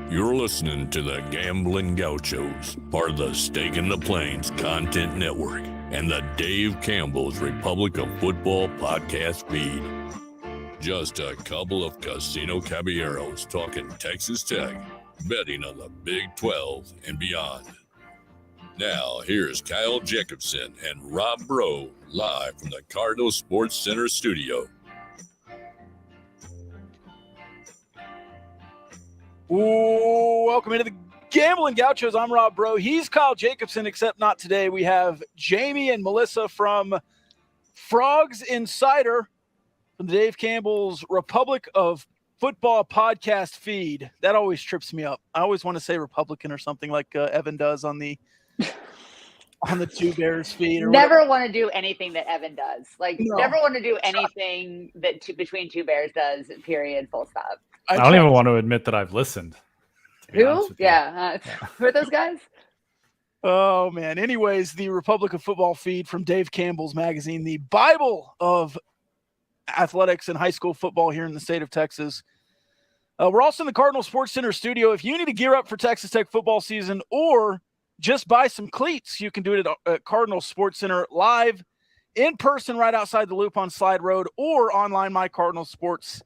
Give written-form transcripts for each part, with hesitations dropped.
You're listening to the Gambling Gauchos, part of the Stake in the Plains Content Network, and the Dave Campbell's Republic of Football podcast feed. Just a couple of casino caballeros talking Texas Tech, betting on the Big 12 and beyond. Now, here's Kyle Jacobson and Rob Bro, live from the Cardinal Sports Center studio. Ooh, welcome into the Gambling Gauchos. I'm Rob Bro. He's Kyle Jacobson, except not today. We have Jamie and Melissa from Frogs Insider from Dave Campbell's Republic of Football podcast feed. That always trips me up. I always want to say Republican or something like Evan does on the Two Bears feed. Or never whatever. Want to do anything that Evan does. Never want to do anything that Between Two Bears does, period, full stop. I don't even want to admit that I've listened. Who? Yeah. Who are those guys? Oh, man. Anyways, the Republic of Football feed from Dave Campbell's magazine, the Bible of athletics and high school football here in the state of Texas. We're also in the Cardinal Sports Center studio. If you need to gear up for Texas Tech football season or just buy some cleats, you can do it at Cardinal Sports Center live in person right outside the Loop on Slide Road or online mycardinalsports.com.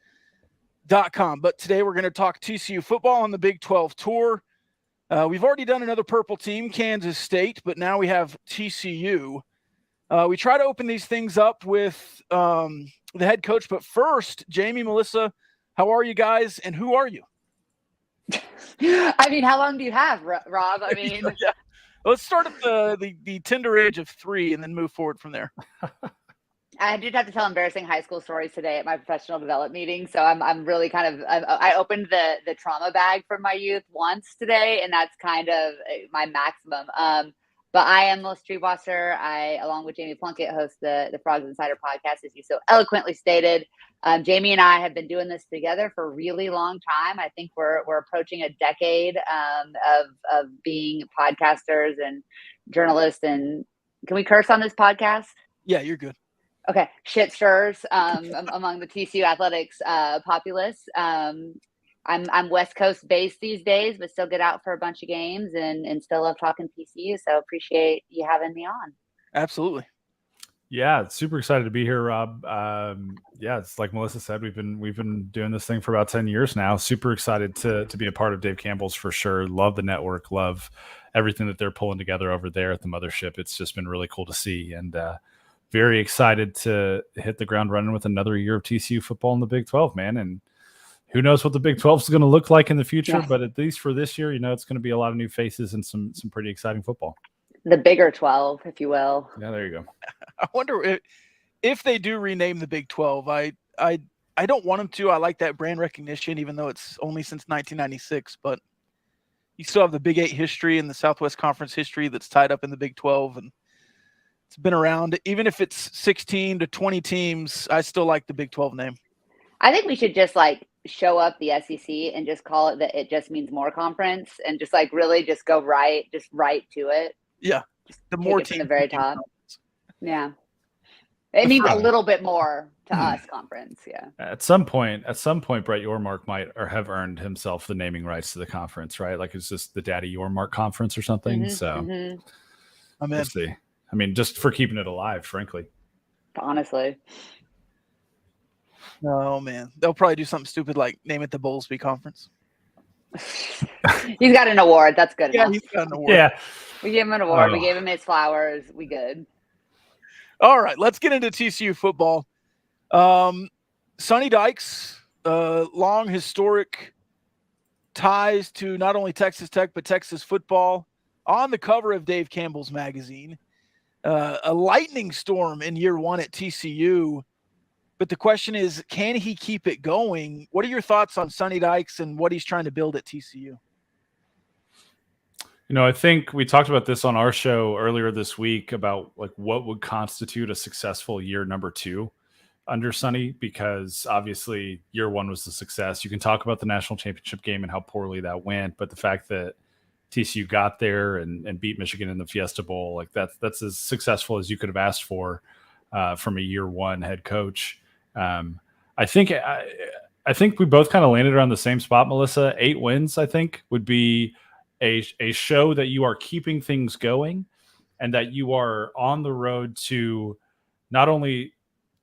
But today we're going to talk TCU football on the Big 12 tour. We've already done another purple team, Kansas State, but now we have TCU. We try to open these things up with the head coach, but first, Jamie, Melissa, how are you guys, and who are you? I mean, how long do you have, Rob? I mean, yeah. Let's start at the tender age of 3 and then move forward from there. I did have to tell embarrassing high school stories today at my professional development meeting. So I'm really I opened the trauma bag from my youth once today, and that's kind of my maximum. But I am Melissa Treebwasser. I, along with Jamie Plunkett, host the Frogs Insider podcast, as you so eloquently stated. Jamie and I have been doing this together for a really long time. I think we're approaching a decade of being podcasters and journalists. And can we curse on this podcast? Yeah, you're good. Okay, shit stirs among the TCU athletics populace. I'm West Coast based these days, but still get out for a bunch of games and still love talking TCU. So appreciate you having me on. Absolutely. Yeah, super excited to be here, Rob. Yeah, it's like Melissa said, we've been doing this thing for about 10 years now. Super excited to be a part of Dave Campbell's for sure. Love the network, love everything that they're pulling together over there at the mothership. It's just been really cool to see, and very excited to hit the ground running with another year of TCU football in the Big 12, man. And who knows what the Big 12 is going to look like in the future, but at least for this year, it's going to be a lot of new faces and some pretty exciting football. The bigger 12, if you will. Yeah, there you go. I wonder if they do rename the Big 12. I don't want them to. I like that brand recognition, even though it's only since 1996. But you still have the Big 8 history and the Southwest Conference history that's tied up in the Big 12, and it's been around. Even if it's 16 to 20 teams, I still like the Big 12 name. I think we should just show up the SEC and just call it that it just means more conference, and just really just go right to it. Yeah. Just the more teams from the very top. Yeah. It means a little bit more to us conference. Yeah. At some point, Brett Yormark might or have earned himself the naming rights to the conference, right? Like it's just the Daddy Yormark conference or something. Mm-hmm, so mm-hmm. We'll see. I mean, just for keeping it alive, frankly. Honestly. Oh, man. They'll probably do something stupid like name it the Bowlesby Conference. He's got an award. That's good enough. He's got an award. Yeah. We gave him an award. We gave him his flowers. We good. All right. Let's get into TCU football. Sonny Dykes, long historic ties to not only Texas Tech, but Texas football, on the cover of Dave Campbell's magazine. A lightning storm in year one at TCU. But the question is, can he keep it going? What are your thoughts on Sonny Dykes and what he's trying to build at TCU? I think we talked about this on our show earlier this week about what would constitute a successful year number 2 under Sonny, because obviously year 1 was the success. You can talk about the national championship game and how poorly that went, but the fact that TCU got there and beat Michigan in the Fiesta Bowl, that's as successful as you could have asked for from a year 1 head coach. I think I think we both kind of landed around the same spot, Melissa. 8 wins, I think, would be a show that you are keeping things going and that you are on the road to not only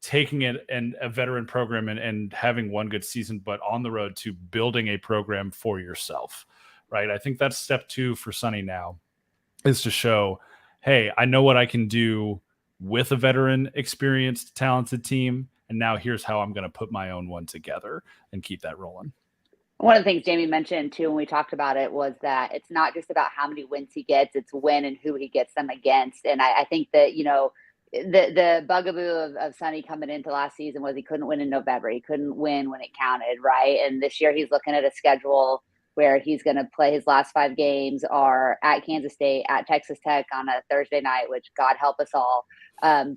taking it and a veteran program and having one good season, but on the road to building a program for yourself, right? I think that's step 2 for Sonny now, is to show, hey, I know what I can do with a veteran, experienced, talented team. And now here's how I'm going to put my own one together and keep that rolling. One of the things Jamie mentioned too when we talked about it was that it's not just about how many wins he gets, it's when and who he gets them against. And I think that, the bugaboo of Sonny coming into last season was he couldn't win in November. He couldn't win when it counted, right? And this year he's looking at a schedule where he's going to play his last 5 games are at Kansas State, at Texas Tech on a Thursday night, which God help us all,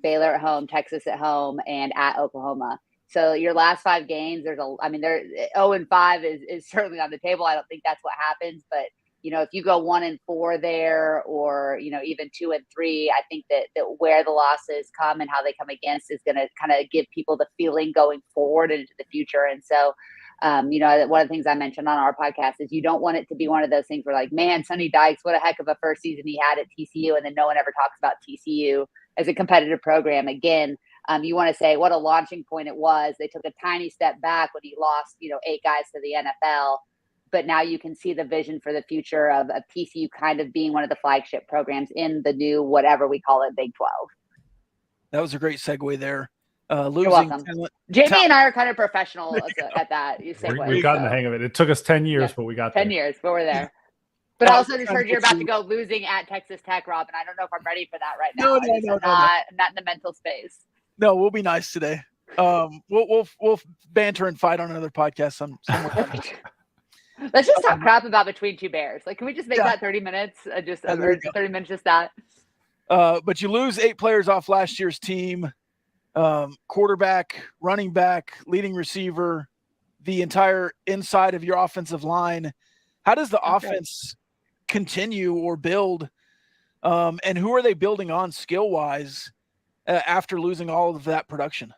Baylor at home, Texas at home, and at Oklahoma. So your last 5 games, there 0-5 is certainly on the table. I don't think that's what happens, but if you go 1-4 there, or even 2-3, I think that where the losses come and how they come against is going to kind of give people the feeling going forward into the future. And so, one of the things I mentioned on our podcast is you don't want it to be one of those things where like, man, Sonny Dykes, what a heck of a first season he had at TCU, and then no one ever talks about TCU as a competitive program again. You want to say what a launching point it was. They took a tiny step back when he lost, 8 guys to the NFL. But now you can see the vision for the future of TCU kind of being one of the flagship programs in the new, whatever we call it, Big 12. That was a great segue there. You're welcome. Jamie and I are kind of professional at that. We've gotten the hang of it. It took us 10 years, but we got 10 years, but we're there. But I also just heard you're about to go losing at Texas Tech, Rob, and I don't know if I'm ready for that right now. No. Not in the mental space. No, we'll be nice today. We'll banter and fight on another podcast somewhere. Let's just talk crap about Between Two Bears. Like, can we just make that 30 minutes? 30 minutes, just that. But you lose 8 players off last year's team. Quarterback, running back, leading receiver, the entire inside of your offensive line. How does the offense continue or build? And who are they building on skill-wise after losing all of that production?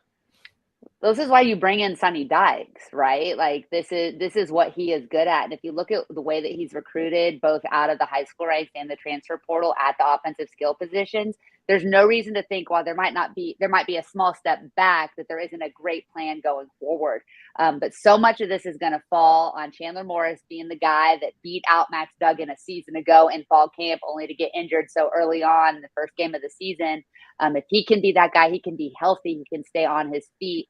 This is why you bring in Sonny Dykes, right? Like this is what he is good at. And if you look at the way that he's recruited, both out of the high school ranks and the transfer portal at the offensive skill positions, there's no reason to think while there might be a small step back that there isn't a great plan going forward. But so much of this is going to fall on Chandler Morris being the guy that beat out Max Duggan a season ago in fall camp, only to get injured so early on in the first game of the season. If he can be that guy, he can be healthy, he can stay on his feet.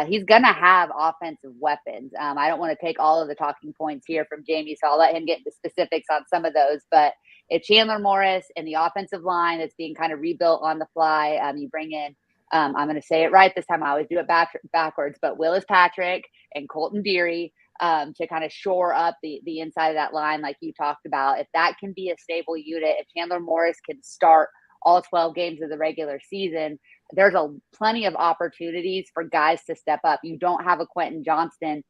He's going to have offensive weapons. I don't want to take all of the talking points here from Jamie, so I'll let him get into specifics on some of those. But if Chandler Morris and the offensive line that's being kind of rebuilt on the fly, you bring in, I'm going to say it right this time. I always do it backwards, but Willis Patrick and Colton Deary to kind of shore up the inside of that line like you talked about. If that can be a stable unit, if Chandler Morris can start all 12 games of the regular season, there's plenty of opportunities for guys to step up. You don't have a Quentin Johnston.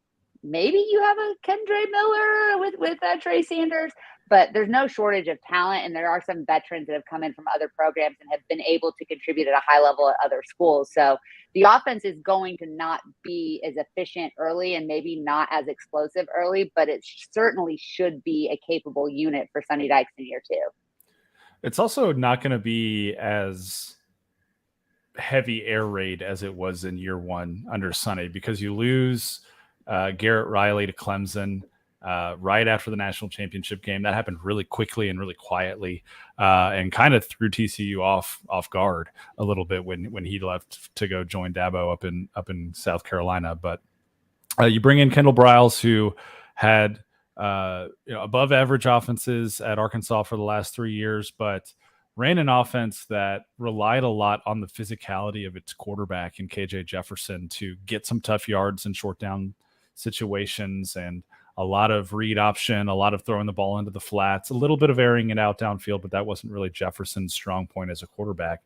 Maybe you have a Kendra Miller with Trey Sanders, but there's no shortage of talent. And there are some veterans that have come in from other programs and have been able to contribute at a high level at other schools. So the offense is going to not be as efficient early and maybe not as explosive early, but it certainly should be a capable unit for Sonny Dykes in year 2. It's also not going to be as heavy air raid as it was in year 1 under Sonny, because you lose Garrett Riley to Clemson right after the national championship game. That happened really quickly and really quietly, and kind of threw TCU off guard a little bit when he left to go join Dabo up in South Carolina. But you bring in Kendall Briles, who had above average offenses at Arkansas for the last 3 years, but ran an offense that relied a lot on the physicality of its quarterback in KJ Jefferson to get some tough yards in short down situations, and a lot of read option, a lot of throwing the ball into the flats, a little bit of airing it out downfield, but that wasn't really Jefferson's strong point as a quarterback.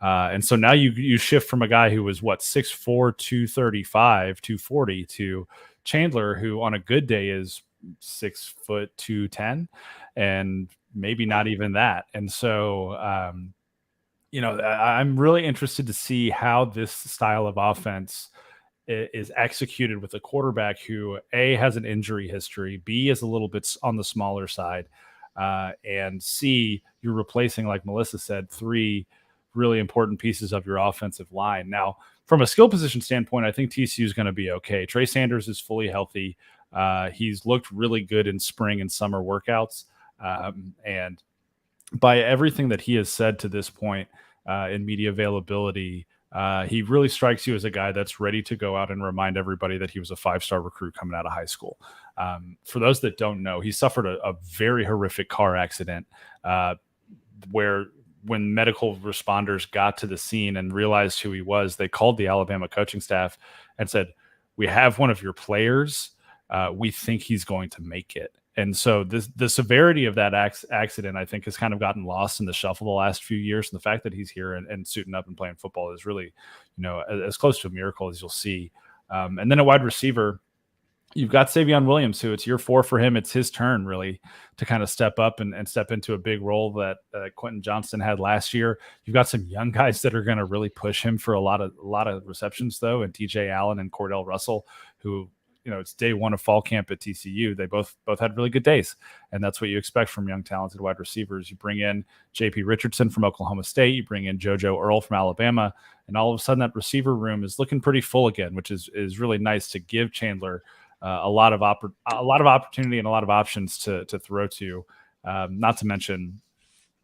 And so now you shift from a guy who was 6'4", 235, 240 to Chandler, who on a good day is 6 foot 210 and maybe not even that. And so, I'm really interested to see how this style of offense is executed with a quarterback who A, has an injury history, B, is a little bit on the smaller side, and C, you're replacing, like Melissa said, 3 really important pieces of your offensive line. Now, from a skill position standpoint, I think TCU is going to be okay. Trey Sanders is fully healthy. He's looked really good in spring and summer workouts. And by everything that he has said to this point in media availability, he really strikes you as a guy that's ready to go out and remind everybody that he was a 5-star recruit coming out of high school. For those that don't know, he suffered a very horrific car accident where when medical responders got to the scene and realized who he was, they called the Alabama coaching staff and said, "We have one of your players. We think he's going to make it." And so the severity of that accident, I think, has kind of gotten lost in the shuffle the last few years. And the fact that he's here and suiting up and playing football is really, as close to a miracle as you'll see. And then a wide receiver, you've got Savion Williams, who it's year 4 for him. It's his turn really to kind of step up and step into a big role that Quentin Johnston had last year. You've got some young guys that are going to really push him for a lot of receptions though. And TJ Allen and Cordell Russell, who, it's day 1 of fall camp at TCU. They both had really good days. And that's what you expect from young, talented wide receivers. You bring in JP Richardson from Oklahoma State. You bring in JoJo Earl from Alabama. And all of a sudden that receiver room is looking pretty full again, which is really nice to give Chandler a lot of opportunity and a lot of options to throw to. Not to mention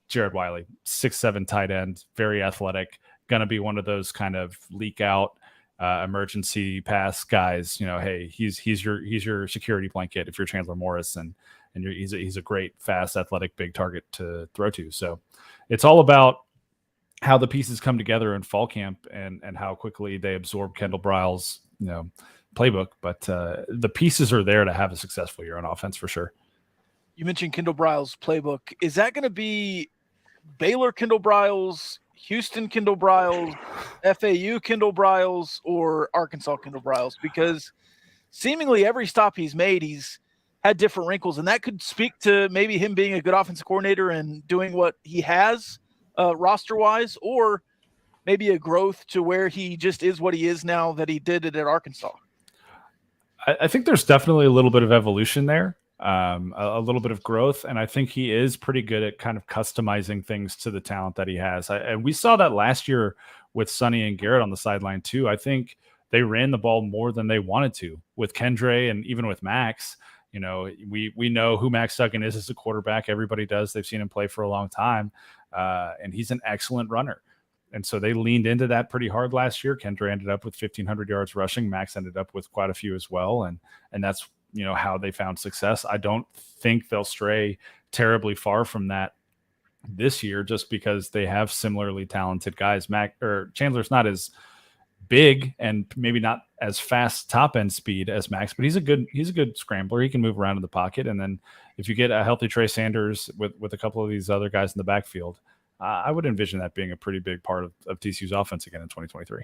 Jared Wiley, 6'7" tight end, very athletic, going to be one of those kind of leak out emergency pass guys. Hey, he's your security blanket if you're Chandler Morris, and he's a great, fast, athletic, big target to throw to. So it's all about how the pieces come together in fall camp and how quickly they absorb Kendall Briles' playbook. But the pieces are there to have a successful year on offense for sure. You mentioned Kendall Briles' playbook. Is that going to be Baylor Kendall Briles, Houston Kendall Briles, FAU Kendall Briles, or Arkansas Kendall Briles? Because seemingly every stop he's made, he's had different wrinkles, and that could speak to maybe him being a good offensive coordinator and doing what he has roster-wise, or maybe a growth to where he just is what he is now that he did it at Arkansas. I think there's definitely a little bit of evolution there, a little bit of growth, and I think he is pretty good at kind of customizing things to the talent that he has. And we saw that last year with Sonny and Garrett on the sideline too. I think they ran the ball more than they wanted to with Kendre and even with Max. We know who Max Duggan is as a quarterback. Everybody does. They've seen him play for a long time, and he's an excellent runner. And so they leaned into that pretty hard last year. Kendre ended up with 1,500 yards rushing. Max ended up with quite a few as well. And that's, how they found success. I don't think they'll stray terribly far from that this year just because they have similarly talented guys. Chandler's not as big and maybe not as fast top end speed as Max, but he's a good scrambler. He can move around in the pocket. And then if you get a healthy Trey Sanders with a couple of these other guys in the backfield, I would envision that being a pretty big part of TCU's offense again in 2023.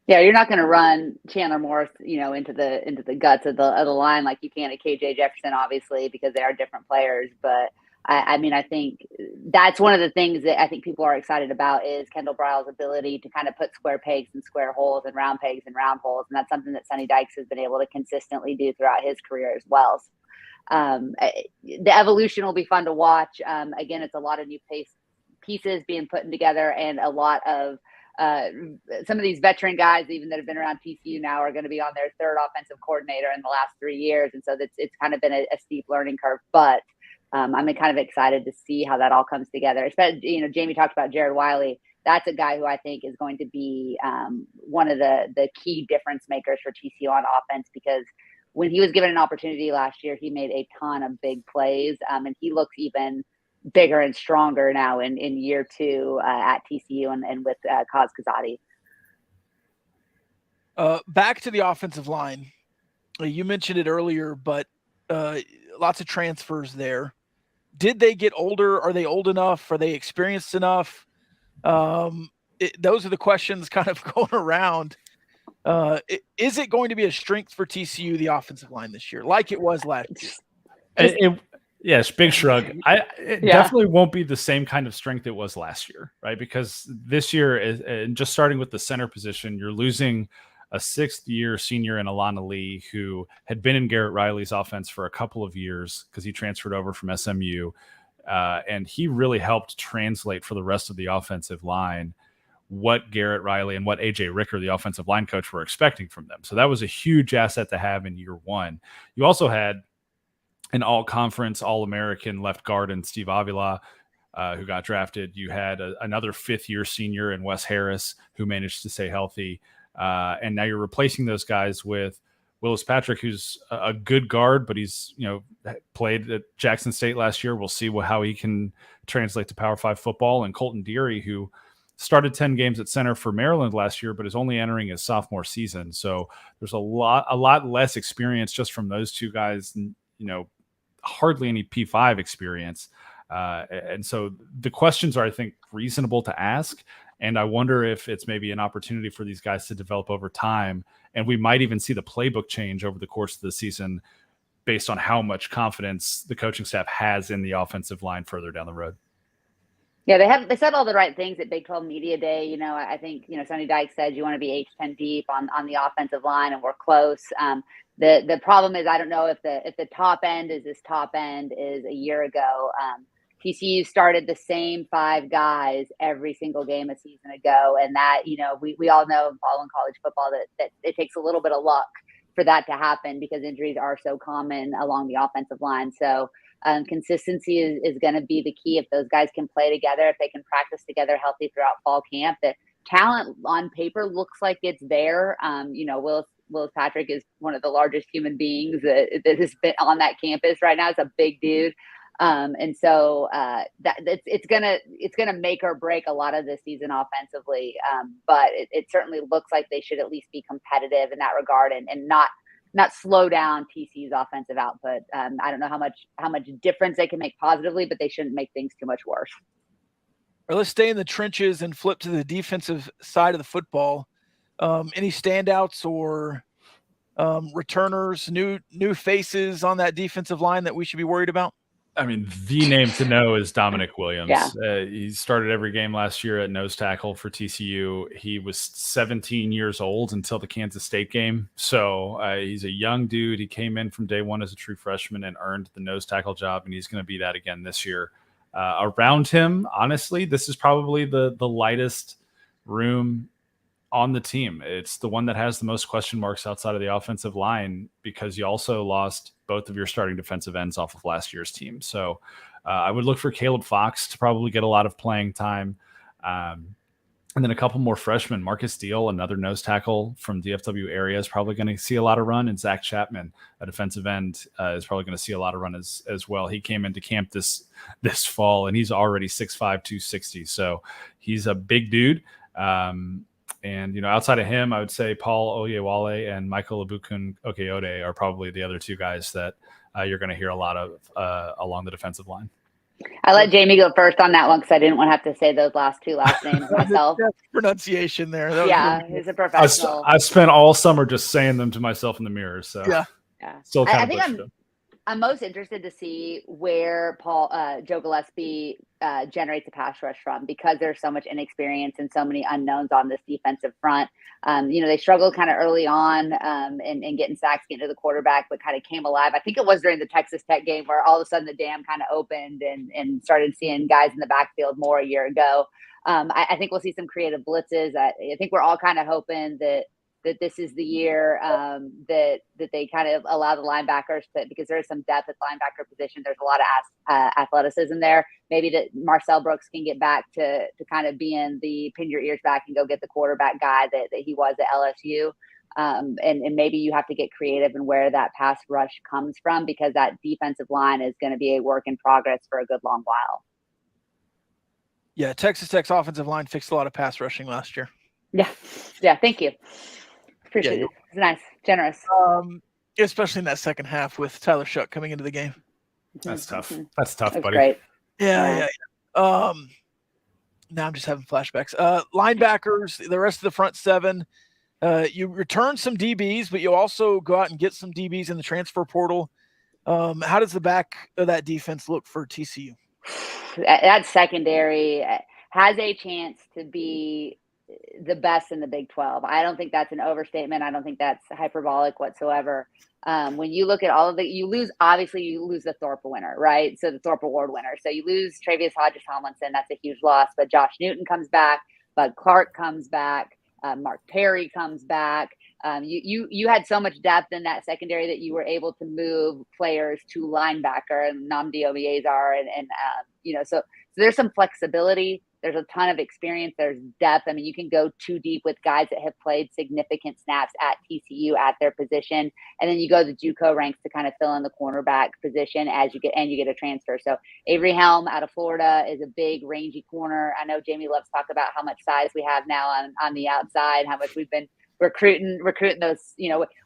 Yeah, you're not going to run Chandler Morris, into the guts of the line like you can at KJ Jefferson, obviously, because they are different players. But I think that's one of the things that I think people are excited about is Kendall Briles' ability to kind of put square pegs in square holes and round pegs in round holes, and that's something that Sonny Dykes has been able to consistently do throughout his career as well. The evolution will be fun to watch. Again, it's a lot of new pieces being put together, and a lot of some of these veteran guys, even that have been around TCU now, are going to be on their 3rd offensive coordinator in the last 3 years. And so it's kind of been a steep learning curve, but I'm kind of excited to see how that all comes together. Especially, Jamie talked about Jared Wiley. That's a guy who I think is going to be one of the key difference makers for TCU on offense, because when he was given an opportunity last year, he made a ton of big plays, and he looks even bigger and stronger now in year 2 at TCU and with Kaz Kazadi. Back to the offensive line. You mentioned it earlier, but lots of transfers there. Did they get older? Are they old enough? Are they experienced enough? Those are the questions kind of going around. Is it going to be a strength for TCU, the offensive line this year, like it was last year? Yes, big shrug. It definitely won't be the same kind of strength it was last year, right? Because this year, and just starting with the center position, you're losing a sixth-year senior in Alana Lee, who had been in Garrett Riley's offense for a couple of years because he transferred over from SMU. And he really helped translate for the rest of the offensive line what Garrett Riley and what AJ Ricker, the offensive line coach, were expecting from them. So that was a huge asset to have in year one. You also had an all-conference, all-American left guard in Steve Avila, who got drafted. You had another fifth-year senior in Wes Harris, who managed to stay healthy. And now you're replacing those guys with Willis Patrick, who's a good guard, but he's, played at Jackson State last year. We'll see how he can translate to Power 5 football. And Colton Deary, who started 10 games at center for Maryland last year, but is only entering his sophomore season. So there's a lot less experience just from those two guys, hardly any P5 experience. And so the questions are, I think, reasonable to ask. And I wonder if it's maybe an opportunity for these guys to develop over time. And we might even see the playbook change over the course of the season based on how much confidence the coaching staff has in the offensive line further down the road. Yeah, they said all the right things at Big 12 Media Day. I think, Sonny Dykes said you want to be H10 deep on the offensive line, and we're close. The problem is, I don't know if the top end is this top end is a year ago. TCU started the same 5 guys every single game a season ago. And that, we all know following college football that it takes a little bit of luck for that to happen because injuries are so common along the offensive line. So consistency is going to be the key. If those guys can play together, if they can practice together healthy throughout fall camp, the talent on paper looks like it's there. Willis Patrick is one of the largest human beings that has been on that campus right now. It's a big dude. And so it's gonna make or break a lot of the season offensively. But it certainly looks like they should at least be competitive in that regard and not slow down TCU's offensive output. I don't know how much difference they can make positively, but they shouldn't make things too much worse. Or let's stay in the trenches and flip to the defensive side of the football. Any standouts or returners, new faces on that defensive line that we should be worried about? I mean, the name to know is Dominic Williams. Yeah. He started every game last year at nose tackle for TCU. He was 17 years old until the Kansas State game. So he's a young dude. He came in from day one as a true freshman and earned the nose tackle job, and he's going to be that again this year. Around him, honestly, this is probably the lightest room on the team. It's the one that has the most question marks outside of the offensive line because you also lost both of your starting defensive ends off of last year's team. So I would look for Caleb Fox to probably get a lot of playing time. And then a couple more freshmen. Marcus Steele, another nose tackle from DFW area, is probably going to see a lot of run. And Zach Chapman, a defensive end, is probably going to see a lot of run as well. He came into camp this fall, and he's already 6'5", 260. So he's a big dude. And, outside of him, I would say Paul Oyewale and Michael Abukun Okeode are probably the other two guys that you're going to hear a lot of along the defensive line. I let Jamie go first on that one because I didn't want to have to say those last two last names myself. Pronunciation there. Yeah, he's a professional. I spent all summer just saying them to myself in the mirror. So yeah. Still kind I of think I'm most interested to see where Joe Gillespie generates a pass rush from because there's so much inexperience and so many unknowns on this defensive front. They struggled kind of early on and getting sacks, getting to the quarterback, but kind of came alive. I think it was during the Texas Tech game where all of a sudden the dam kind of opened and started seeing guys in the backfield more a year ago. I think we'll see some creative blitzes. I think we're all kind of hoping that this is the year that they kind of allow the linebackers to, because there's some depth at linebacker position. There's a lot of athleticism there. Maybe that Marcel Brooks can get back to kind of being the pin your ears back and go get the quarterback guy that he was at LSU. And maybe you have to get creative in where that pass rush comes from because that defensive line is going to be a work in progress for a good long while. Yeah, Texas Tech's offensive line fixed a lot of pass rushing last year. Yeah, thank you. Appreciate it. It's nice, generous. Especially in that second half with Tyler Shuck coming into the game. That's tough. That's tough, buddy. Great. Yeah. Now I'm just having flashbacks. Linebackers, the rest of the front seven. You return some DBs, but you also go out and get some DBs in the transfer portal. How does the back of that defense look for TCU? That secondary has a chance to be the best in the Big 12. I don't think that's an overstatement. I don't think that's hyperbolic whatsoever. When you look at all of you lose the Thorpe winner, right? So the Thorpe Award winner. So you lose Travius Hodges Tomlinson. That's a huge loss. But Josh Newton comes back. Bud Clark comes back. Mark Perry comes back. You had so much depth in that secondary that you were able to move players to linebacker and Nnamdi Obiezar so there's some flexibility. There's a ton of experience. There's depth. I mean, you can go too deep with guys that have played significant snaps at TCU at their position, and then you go to JUCO ranks to kind of fill in the cornerback position as you get a transfer. So Avery Helm out of Florida is a big, rangy corner. I know Jamie loves to talk about how much size we have now on the outside, how much we've been recruiting those.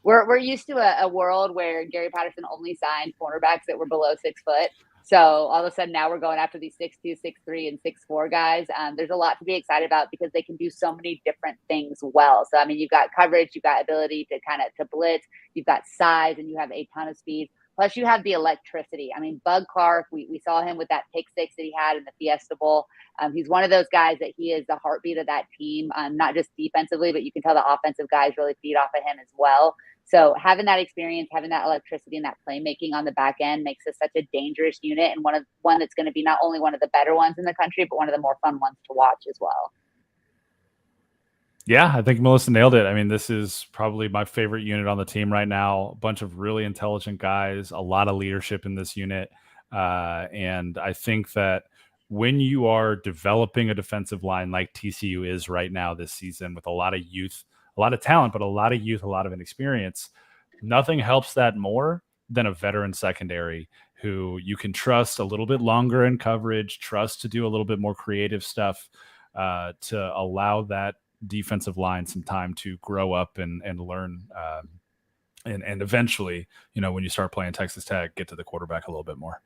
We're used to a world where Gary Patterson only signed cornerbacks that were below 6 foot. So all of a sudden now we're going after these 6'2", 6'3", and 6'4" guys. There's a lot to be excited about because they can do so many different things well. So, I mean, you've got coverage, you've got ability to blitz, you've got size, and you have a ton of speed. Plus you have the electricity. I mean, Bud Clark, we saw him with that pick six that he had in the Fiesta Bowl. He's one of those guys that he is the heartbeat of that team, not just defensively, but you can tell the offensive guys really feed off of him as well. So having that experience, having that electricity and that playmaking on the back end makes us such a dangerous unit, and one that's going to be not only one of the better ones in the country, but one of the more fun ones to watch as well. Yeah, I think Melissa nailed it. I mean, this is probably my favorite unit on the team right now. A bunch of really intelligent guys, a lot of leadership in this unit. And I think that when you are developing a defensive line like TCU is right now this season with a lot of youth, a lot of talent, but a lot of youth, a lot of inexperience, nothing helps that more than a veteran secondary who you can trust a little bit longer in coverage, trust to do a little bit more creative stuff to allow that defensive line some time to grow up and learn and eventually, when you start playing Texas Tech, get to the quarterback a little bit more.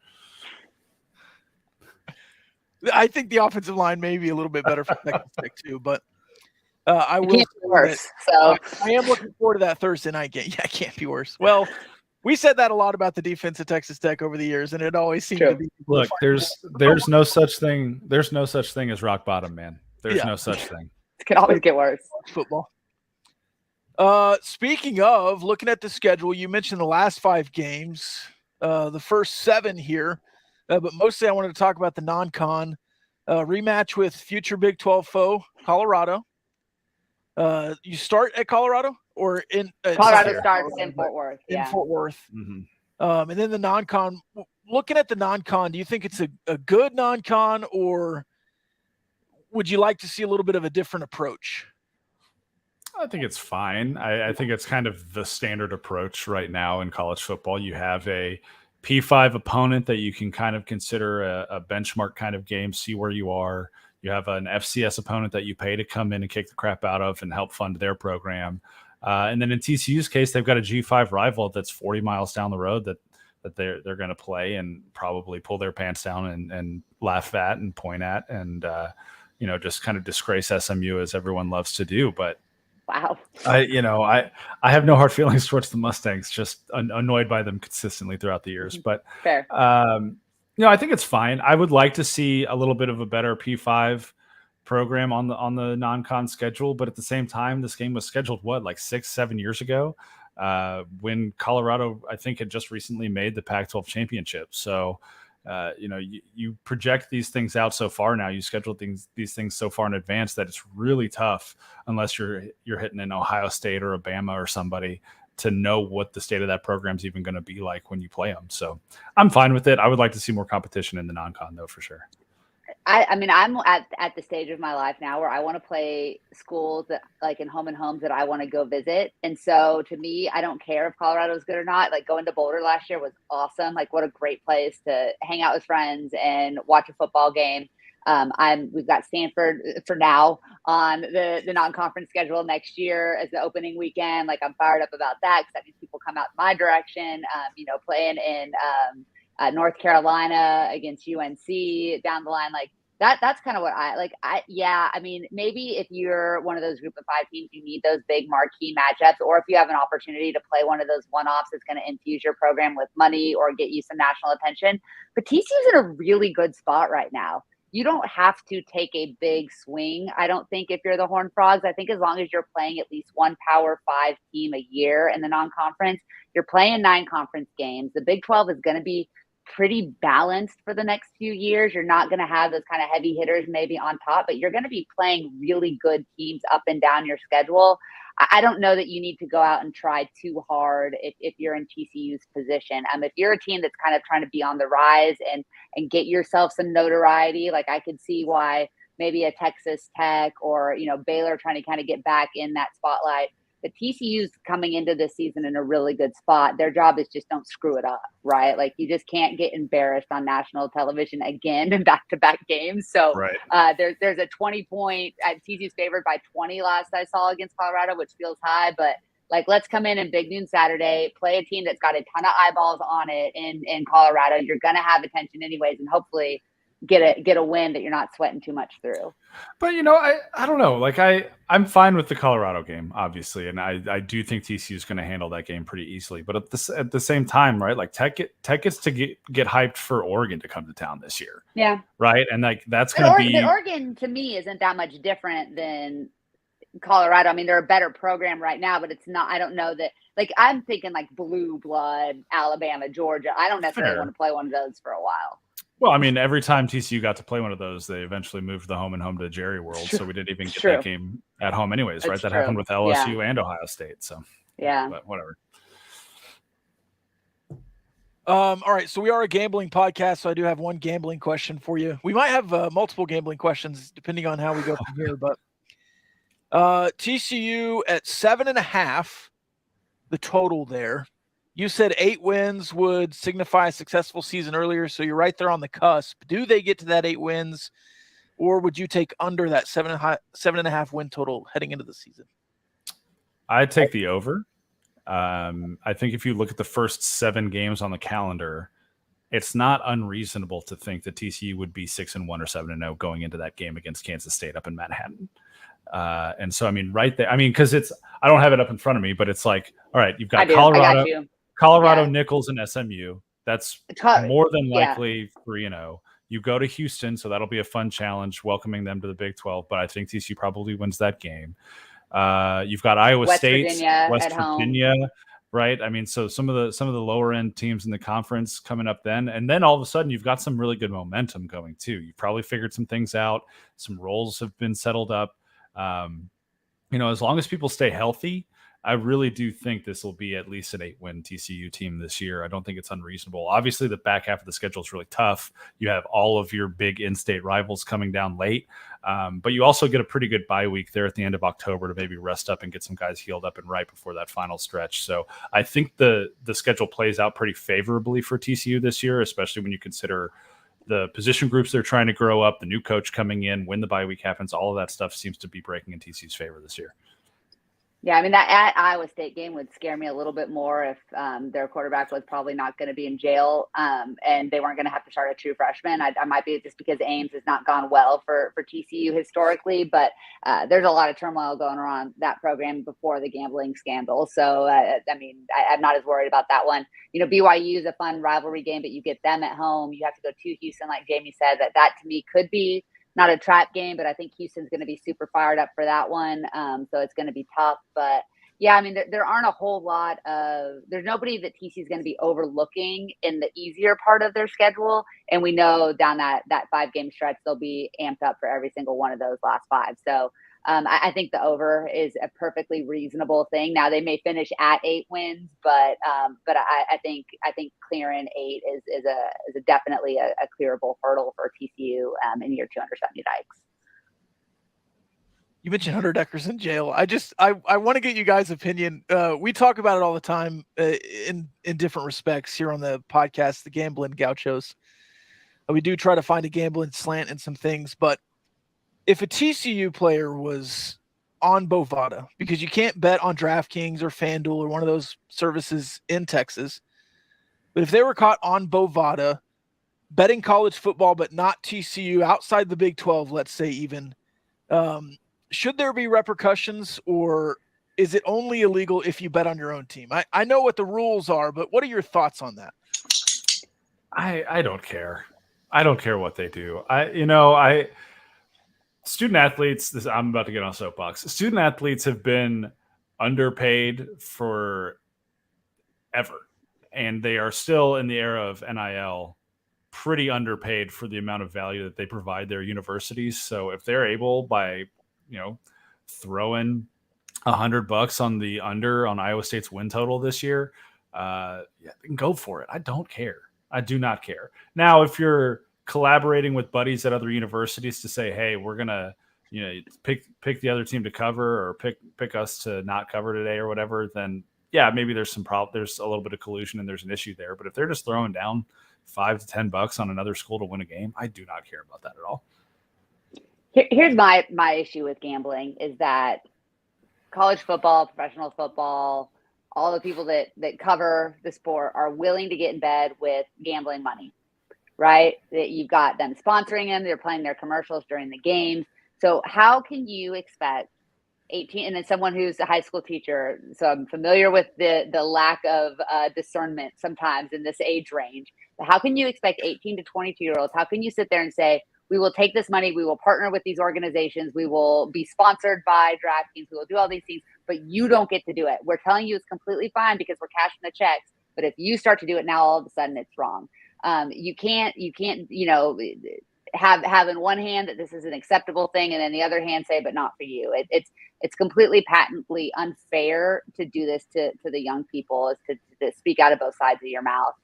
I think the offensive line may be a little bit better for Texas Tech too, but I will. Can't be worse. So I am looking forward to that Thursday night game. Yeah, it can't be worse. Well, we said that a lot about the defense of Texas Tech over the years, and it always seemed to be. Look, there's no such thing. There's no such thing as rock bottom, man. There's no such thing. It can always get worse. Football. Speaking of looking at the schedule, you mentioned the last 5 games, the first 7 here, but mostly I wanted to talk about the non-con rematch with future Big 12 foe Colorado. You start at Colorado or in Colorado starts in Fort Worth. In Fort Worth. Mm-hmm. And then the non-con. Looking at the non-con, do you think it's a good non-con, or would you like to see a little bit of a different approach? I think it's fine. I think it's kind of the standard approach right now in college football. You have a P5 opponent that you can kind of consider a benchmark kind of game, see where you are. You have an FCS opponent that you pay to come in and kick the crap out of and help fund their program. And then in TCU's case, they've got a G5 rival that's 40 miles down the road that they're going to play and probably pull their pants down and laugh at and point at and, just kind of disgrace SMU as everyone loves to do. But wow, I have no hard feelings towards the Mustangs, just annoyed by them consistently throughout the years. But fair. I think it's fine. I would like to see a little bit of a better P5 program on the non-con schedule, but at the same time, this game was scheduled like 6-7 years ago when Colorado, I think, had just recently made the Pac-12 championship. So you project these things out so far now. You schedule these things so far in advance that it's really tough unless you're hitting an Ohio State or a Bama or somebody to know what the state of that program's even going to be like when you play them. So I'm fine with it. I would like to see more competition in the non-con though, for sure. I mean, I'm at the stage of my life now where I want to play schools that like in home and homes that I want to go visit. And so to me, I don't care if Colorado's good or not. Like going to Boulder last year was awesome. Like what a great place to hang out with friends and watch a football game. We've got Stanford for now on the non-conference schedule next year as the opening weekend. Like I'm fired up about that because that means people come out my direction, playing in North Carolina against UNC down the line. Like that's kind of what I mean, maybe if you're one of those group of 5 teams, you need those big marquee matchups, or if you have an opportunity to play one of those one-offs that's going to infuse your program with money or get you some national attention. But TCU's in a really good spot right now. you don't have to take a big swing. I don't think if you're the Horned Frogs, I think as long as you're playing at least one Power 5 team a year in the non-conference, you're playing 9 conference games. The Big 12 is going to be pretty balanced for the next few years. You're not going to have those kind of heavy hitters maybe on top, but you're going to be playing really good teams up and down your schedule. I don't know that you need to go out and try too hard if you're in TCU's position. If you're a team that's kind of trying to be on the rise and get yourself some notoriety, like I could see why maybe a Texas Tech or, Baylor trying to kind of get back in that spotlight. But TCU's coming into this season in a really good spot. Their job is just don't screw it up, right? Like you just can't get embarrassed on national television again in back-to-back games. So there's a 20-point, TCU's favored by 20 last I saw against Colorado, which feels high, but like let's come in Big Noon Saturday, play a team that's got a ton of eyeballs on it in Colorado. You're going to have attention anyways, and hopefully get a win that you're not sweating too much through. But I don't know. Like I'm fine with the Colorado game, obviously, and I do think TCU is going to handle that game pretty easily. But at the same time, right? Like Tech gets to get hyped for Oregon to come to town this year. Yeah. Right, and like that's going to be. But Oregon to me isn't that much different than Colorado. I mean, they're a better program right now, but it's not. I don't know that. Like I'm thinking like blue blood, Alabama, Georgia. I don't necessarily want to play one of those for a while. Well, I mean, every time TCU got to play one of those, they eventually moved the home and home to Jerry World, so we didn't even get that game at home anyways, right? That happened with LSU and Ohio State, so yeah. But whatever. All right, so we are a gambling podcast, so I do have one gambling question for you. We might have multiple gambling questions depending on how we go from here, but TCU at 7.5, the total there. You said 8 wins would signify a successful season earlier, so you're right there on the cusp. Do they get to that 8 wins, or would you take under that 7.5 win total heading into the season? I'd take the over. I think if you look at the first 7 games on the calendar, it's not unreasonable to think that TCU would be 6-1 or 7-0 going into that game against Kansas State up in Manhattan. And so, I mean, right there, because I don't have it up in front of me, but it's like, all right, you've got Colorado, Nichols, and SMU. That's more than likely 3-0. You go to Houston, so that'll be a fun challenge, welcoming them to the Big 12. But I think TCU probably wins that game. You've got Iowa State, West Virginia, right? I mean, so some of the lower end teams in the conference coming up then, and then all of a sudden you've got some really good momentum going too. You've probably figured some things out. Some roles have been settled up. As long as people stay healthy, I really do think this will be at least an 8-win TCU team this year. I don't think it's unreasonable. Obviously, the back half of the schedule is really tough. You have all of your big in-state rivals coming down late, but you also get a pretty good bye week there at the end of October to maybe rest up and get some guys healed up and right before that final stretch. So I think the schedule plays out pretty favorably for TCU this year, especially when you consider the position groups they're trying to grow up, the new coach coming in, when the bye week happens, all of that stuff seems to be breaking in TCU's favor this year. Yeah, I mean, that at Iowa State game would scare me a little bit more if their quarterback was probably not going to be in jail and they weren't going to have to start a true freshman. I might be just because Ames has not gone well for TCU historically, but there's a lot of turmoil going around that program before the gambling scandal. So, I'm not as worried about that one. BYU is a fun rivalry game, but you get them at home. You have to go to Houston, like Jamie said, that to me could be not a trap game, but I think Houston's going to be super fired up for that one. So it's going to be tough. But yeah, I mean, there aren't a whole lot there's nobody that TC is going to be overlooking in the easier part of their schedule. And we know down that 5-game stretch, they'll be amped up for every single one of those last 5. So I think the over is a perfectly reasonable thing. Now they may finish at 8 wins, but I think clearing 8 is a definitely a clearable hurdle for TCU in year 2 under Sonny Dykes. You mentioned Hunter Decker's in jail. I want to get you guys' opinion. We talk about it all the time in different respects here on the podcast, the Gambling Gauchos. We do try to find a gambling slant in some things, but if a TCU player was on Bovada, because you can't bet on DraftKings or FanDuel or one of those services in Texas, but if they were caught on Bovada betting college football but not TCU outside the Big 12, let's say even, should there be repercussions, or is it only illegal if you bet on your own team? I know what the rules are, but what are your thoughts on that? I don't care. I don't care what they do. Student athletes, I'm about to get on a soapbox. Student athletes have been underpaid for ever, and they are still in the era of NIL pretty underpaid for the amount of value that they provide their universities. So if they're able by, throwing $100 on the under on Iowa State's win total this year, they can go for it. I don't care. I do not care. Now, if you're collaborating with buddies at other universities to say, hey, we're gonna, pick the other team to cover or pick us to not cover today or whatever, then yeah, maybe there's there's a little bit of collusion and there's an issue there. But if they're just throwing down $5 to $10 on another school to win a game, I do not care about that at all. Here's my issue with gambling is that college football, professional football, all the people that cover the sport are willing to get in bed with gambling money, right? That you've got them sponsoring them, they're playing their commercials during the games. So how can you expect 18, and then someone who's a high school teacher, so I'm familiar with the lack of discernment sometimes in this age range. But how can you expect 18 to 22-year-olds? How can you sit there and say, we will take this money, we will partner with these organizations, we will be sponsored by DraftKings, we will do all these things, but you don't get to do it. We're telling you it's completely fine because we're cashing the checks. But if you start to do it now, all of a sudden it's wrong. You can't, have in one hand that this is an acceptable thing, and then the other hand say, but not for you. It's completely patently unfair to do this to the young people, is to speak out of both sides of your mouth.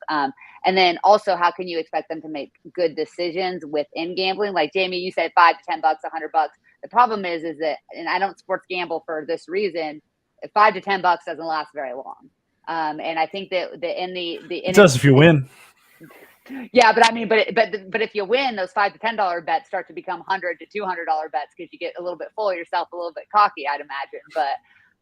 And then also, how can you expect them to make good decisions within gambling? Like Jamie, you said $5 to $10, $100. The problem is that, and I don't sports gamble for this reason, $5 to $10 doesn't last very long. And I think that it does if you win. Yeah, but I mean, but if you win, those $5 to $10 bets start to become $100 to $200 bets because you get a little bit full of yourself, a little bit cocky, I'd imagine. But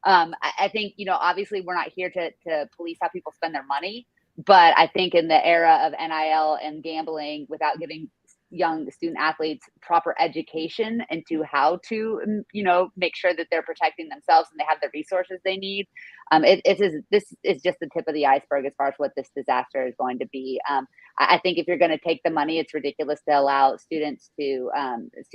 I think, obviously we're not here to police how people spend their money, but I think in the era of NIL and gambling, without giving young student athletes proper education into how to, make sure that they're protecting themselves and they have the resources they need. This is just the tip of the iceberg as far as what this disaster is going to be. I think if you're going to take the money, it's ridiculous to allow student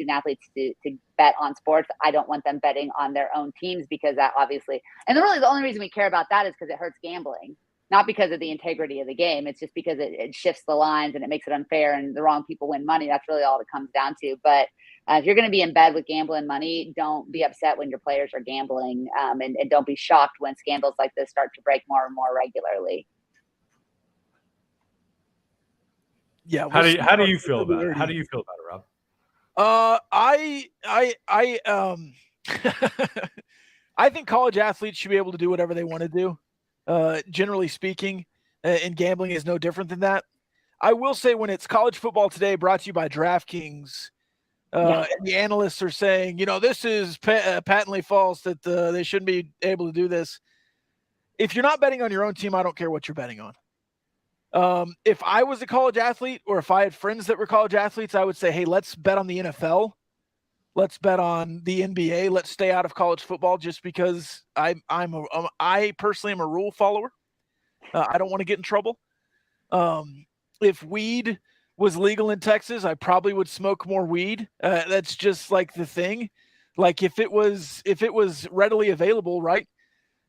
athletes to bet on sports. I don't want them betting on their own teams because that obviously, and the only reason we care about that is because it hurts gambling. Not because of the integrity of the game. It's just because it shifts the lines and it makes it unfair and the wrong people win money. That's really all it comes down to. But if you're going to be in bed with gambling money, don't be upset when your players are gambling, and don't be shocked when scandals like this start to break more and more regularly. Yeah. How do you feel about it? How do you feel about it, Rob? I think college athletes should be able to do whatever they want to do. Generally speaking, and gambling is no different than that. I will say when it's College Football Today brought to you by DraftKings, and the analysts are saying, this is patently false, that they shouldn't be able to do this. If you're not betting on your own team, I don't care what you're betting on. If I was a college athlete or if I had friends that were college athletes, I would say, hey, let's bet on the NFL. Let's bet on the NBA. Let's stay out of college football just because I personally am a rule follower. I don't want to get in trouble. If weed was legal in Texas, I probably would smoke more weed. That's just like the thing. Like if it was readily available, right?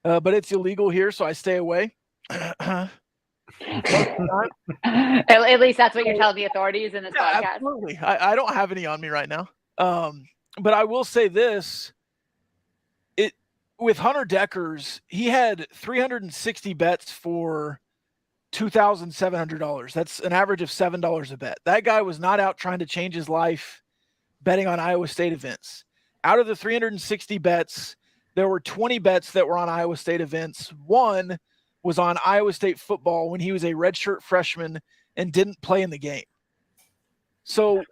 But it's illegal here, so I stay away. At least that's what you're telling the authorities in this podcast. Absolutely. I don't have any on me right now. But I will say this, with Hunter Deckers, he had 360 bets for $2,700. That's an average of $7 a bet. That guy was not out trying to change his life betting on Iowa State events. Out of the 360 bets, there were 20 bets that were on Iowa State events. One was on Iowa State football when he was a redshirt freshman and didn't play in the game. So,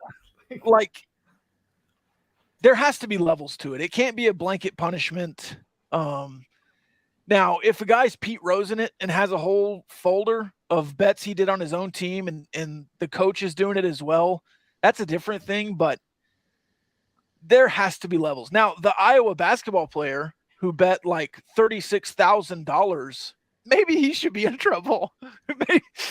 there has to be levels to it. It can't be a blanket punishment. Now, if a guy's Pete Rose in it and has a whole folder of bets he did on his own team and the coach is doing it as well, that's a different thing, but there has to be levels. Now, the Iowa basketball player who bet like $36,000, maybe he should be in trouble.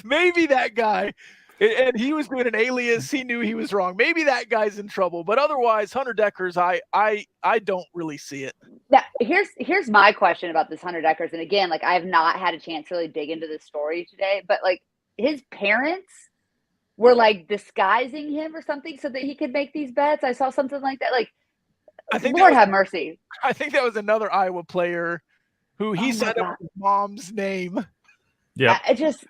Maybe that guy And he was doing an alias. He knew he was wrong. Maybe that guy's in trouble, but otherwise, Hunter Deckers, I don't really see it. Now, here's my question about this Hunter Deckers. And again, like, I have not had a chance to really dig into this story today, but like, his parents were like disguising him or something so that he could make these bets. I saw something like that. Like, I think Lord have mercy. I think that was another Iowa player who he said up his mom's name. Yeah. Is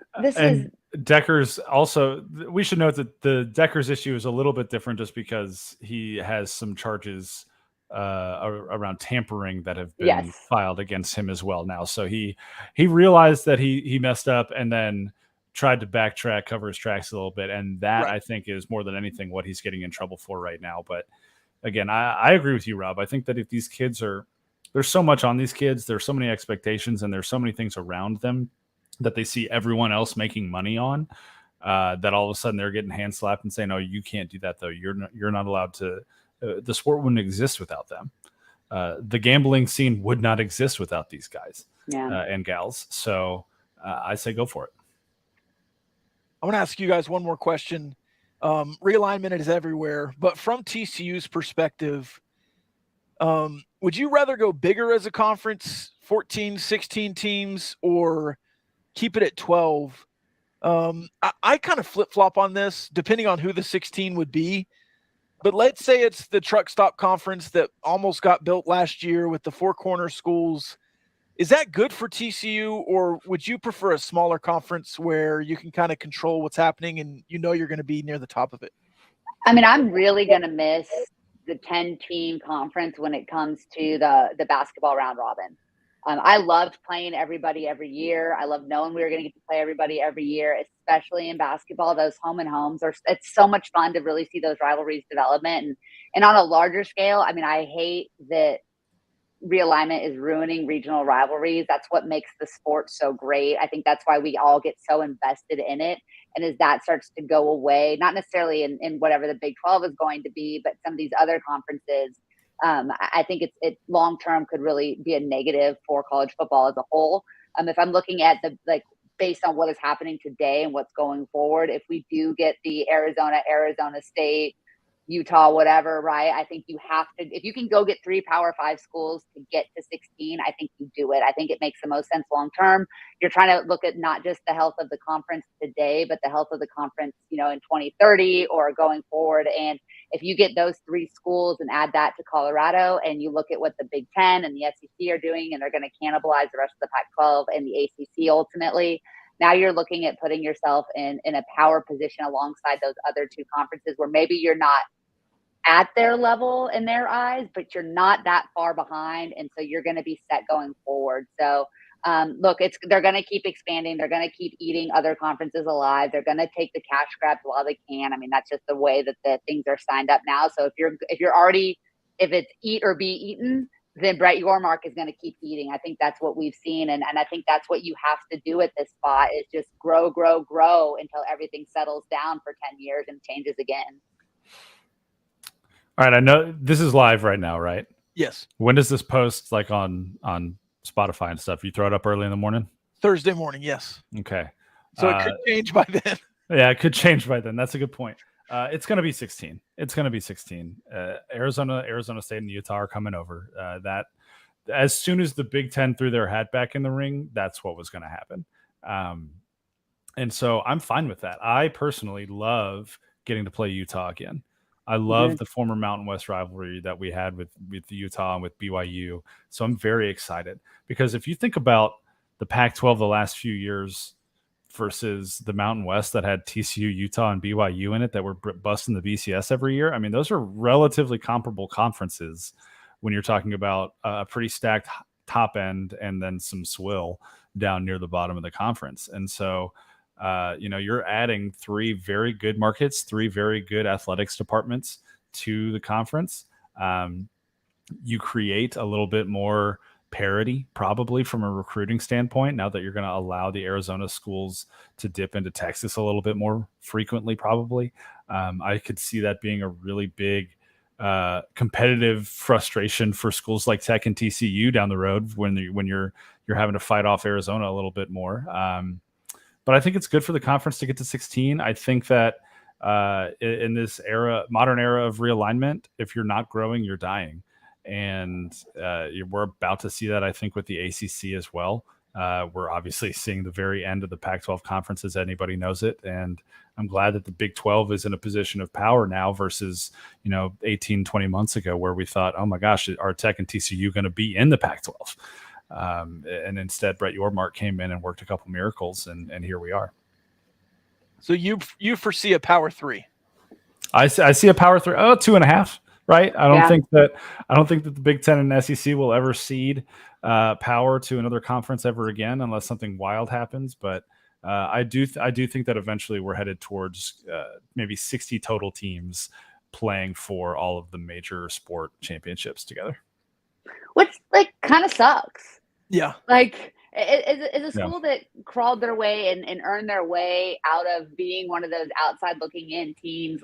Deckers also, we should note that the Deckers issue is a little bit different just because he has some charges around tampering that have been filed against him as well now. So he realized that he messed up and then tried to backtrack, cover his tracks a little bit. And that, I think, is more than anything what he's getting in trouble for right now. But again, I agree with you, Rob. I think that if these kids there's so much on these kids, there's so many expectations and there's so many things around them that they see everyone else making money on, that all of a sudden they're getting hand slapped and saying, "No, you can't do that though. You're not allowed to." The sport wouldn't exist without them. The gambling scene would not exist without these guys and gals. So I say go for it. I want to ask you guys one more question. Realignment is everywhere, but from TCU's perspective, would you rather go bigger as a conference, 14, 16 teams, or keep it at 12? I kind of flip-flop on this, depending on who the 16 would be. But let's say it's the truck stop conference that almost got built last year with the four corner schools. Is that good for TCU, or would you prefer a smaller conference where you can kind of control what's happening and you know you're going to be near the top of it? I mean, I'm really going to miss the 10-team conference when it comes to the basketball round robin. I loved playing everybody every year. I loved knowing we were going to get to play everybody every year, especially in basketball. Those home and homes it's so much fun to really see those rivalries development. And on a larger scale, I mean, I hate that realignment is ruining regional rivalries. That's what makes the sport so great. I think that's why we all get so invested in it. And as that starts to go away, not necessarily in whatever the Big 12 is going to be, but some of these other conferences, I think it long term could really be a negative for college football as a whole. If I'm looking at based on what is happening today and what's going forward, if we do get the Arizona State, Utah, whatever, right? I think you have to, if you can go get 3 Power 5 schools to get to 16, I think you do it. I think it makes the most sense long term. You're trying to look at not just the health of the conference today, but the health of the conference, in 2030 or going forward. And if you get those 3 schools and add that to Colorado, and you look at what the Big 10 and the SEC are doing, and they're going to cannibalize the rest of the Pac-12 and the ACC ultimately, now you're looking at putting yourself in a power position alongside those other 2 conferences where maybe you're not at their level in their eyes, but you're not that far behind. And so you're going to be set going forward. So look, they're going to keep expanding. They're going to keep eating other conferences alive. They're going to take the cash grabs while they can. I mean, that's just the way that the things are signed up now. So if it's eat or be eaten, then Brett Yormark is going to keep eating. I think that's what we've seen. And I think that's what you have to do at this spot is just grow until everything settles down for 10 years and changes again. All right. I know this is live right now, right? Yes. When does this post on Spotify and stuff? You throw it up early in the morning? Thursday morning. Yes. Okay. So it could change by then. Yeah, it could change by then. That's a good point. It's going to be 16. It's going to be 16. Arizona State and Utah are coming over. That as soon as the Big Ten threw their hat back in the ring, that's what was going to happen. And so I'm fine with that. I personally love getting to play Utah again. I love the former Mountain West rivalry that we had with Utah and with BYU. So I'm very excited because if you think about the Pac-12 the last few years versus the Mountain West that had TCU, Utah, and BYU in it that were busting the BCS every year, I mean, those are relatively comparable conferences when you're talking about a pretty stacked top end and then some swill down near the bottom of the conference. And so you're adding 3 very good markets, 3 very good athletics departments to the conference. You create a little bit more parity probably from a recruiting standpoint now that you're going to allow the Arizona schools to dip into Texas a little bit more frequently probably. I could see that being a really big competitive frustration for schools like Tech and TCU down the road when you're having to fight off Arizona a little bit more. But I think it's good for the conference to get to 16. I think that in this modern era of realignment, if you're not growing, you're dying. And we're about to see that, I think, with the ACC as well. We're obviously seeing the very end of the Pac-12 conference as anybody knows it. And I'm glad that the Big 12 is in a position of power now versus, 18, 20 months ago where we thought, oh my gosh, are Tech and TCU going to be in the Pac-12? And instead, Brett Yormark came in and worked a couple miracles, and here we are. So you foresee a power 3? I see a power 3. 2.5. Right. I don't think that the Big Ten and SEC will ever cede power to another conference ever again, unless something wild happens. But I do think that eventually we're headed towards maybe 60 total teams playing for all of the major sport championships together. Which kind of sucks. Yeah. Is a school that crawled their way and earned their way out of being one of those outside looking in teams,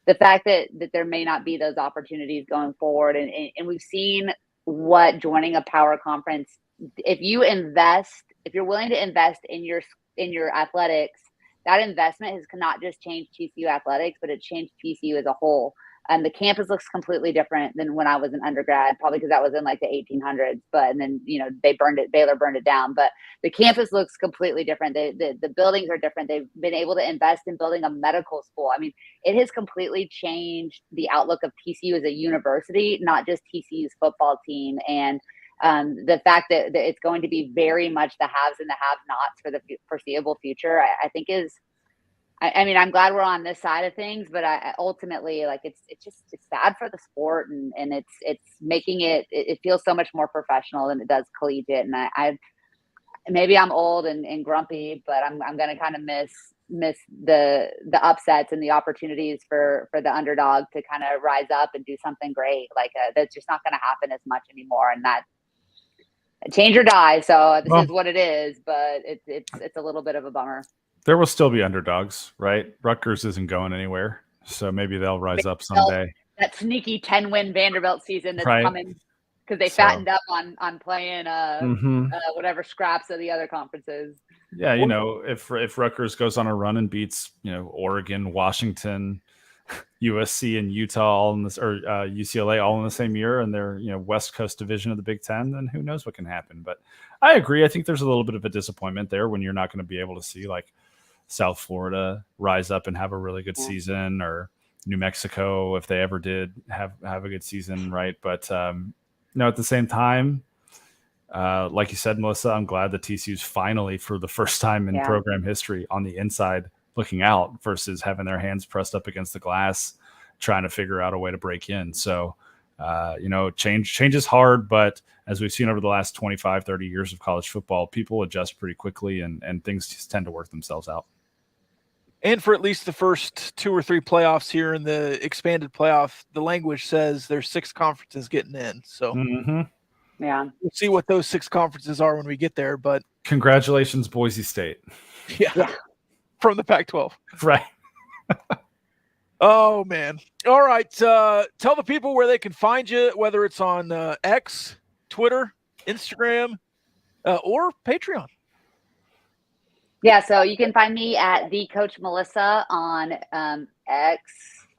the fact that there may not be those opportunities going forward. And we've seen what joining a power conference, if you're willing to invest in your athletics, that investment has not just changed TCU athletics, but it changed TCU as a whole. And the campus looks completely different than when I was an undergrad, probably because that was in the 1800s. But then Baylor burned it down. But the campus looks completely different. The buildings are different. They've been able to invest in building a medical school. I mean, it has completely changed the outlook of TCU as a university, not just TCU's football team. And the fact that it's going to be very much the haves and the have-nots for the foreseeable future, I think is. I mean, I'm glad we're on this side of things, but ultimately, it's bad for the sport, and it's making it feels so much more professional than it does collegiate. And I maybe I'm old and grumpy, but I'm going to kind of miss the upsets and the opportunities for the underdog to kind of rise up and do something great. That's just not going to happen as much anymore, and that change or die. So this is what it is, but it's a little bit of a bummer. There will still be underdogs, right? Rutgers isn't going anywhere, so maybe they'll rise up someday. That sneaky 10-win Vanderbilt season that's coming because they fattened up on playing whatever scraps of the other conferences. Yeah, if Rutgers goes on a run and beats Oregon, Washington, USC, and Utah all in this, or UCLA all in the same year, and they're West Coast division of the Big Ten, then who knows what can happen? But I agree. I think there's a little bit of a disappointment there when you're not going to be able to see South Florida rise up and have a really good season, or New Mexico, if they ever did have a good season, right? But at the same time, like you said, Melissa, I'm glad that TCU's finally, for the first time in program history, on the inside looking out versus having their hands pressed up against the glass, trying to figure out a way to break in. So, change is hard, but as we've seen over the last 25, 30 years of college football, people adjust pretty quickly and things just tend to work themselves out. And for at least the first 2 or 3 playoffs here in the expanded playoff, the language says there's 6 conferences getting in. So we'll see what those 6 conferences are when we get there. But congratulations, Boise State. Yeah. From the Pac-12. Right. Oh, man. All right. Tell the people where they can find you, whether it's on X, Twitter, Instagram, or Patreon. Yeah, so you can find me at the Coach Melissa on X,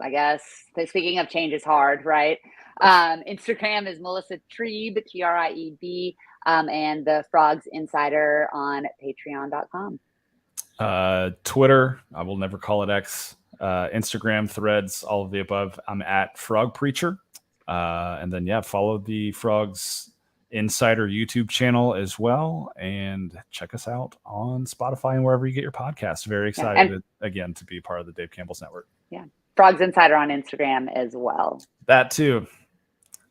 I guess. Speaking of change is hard, right? Instagram is Melissa Trieb, Trieb, and the Frogs Insider on patreon.com. Twitter, I will never call it X. Instagram, Threads, all of the above. I'm at Frog Preacher. And then, follow the Frogs Insider YouTube channel as well, and check us out on Spotify and wherever you get your podcasts. Very excited again to be part of the Dave Campbell's network. Yeah, Frogs Insider on Instagram as well. That too.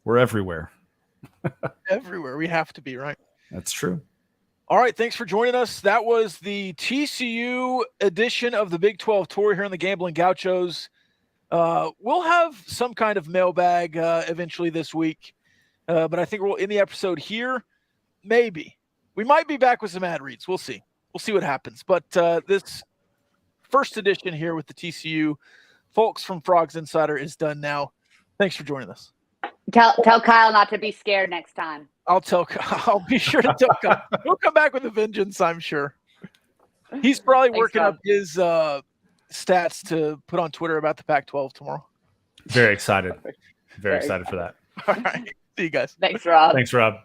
We're everywhere. Everywhere. We have to be, right? That's true. All right, thanks for joining us. That was the TCU edition of the Big 12 Tour here in the Gambling Gauchos. We'll have some kind of mailbag eventually this week. But I think we'll end the episode here. Maybe. We might be back with some ad reads. We'll see. We'll see what happens. But this first edition here with the TCU folks from Frogs Insider is done now. Thanks for joining us. Tell Kyle not to be scared next time. I'll be sure to tell Kyle. He'll come back with a vengeance, I'm sure. He's probably Thanks, working Rob. up his stats to put on Twitter about the Pac-12 tomorrow. Very excited. Perfect. Very excited for that. All right. See you guys. Thanks, Rob. Thanks, Rob.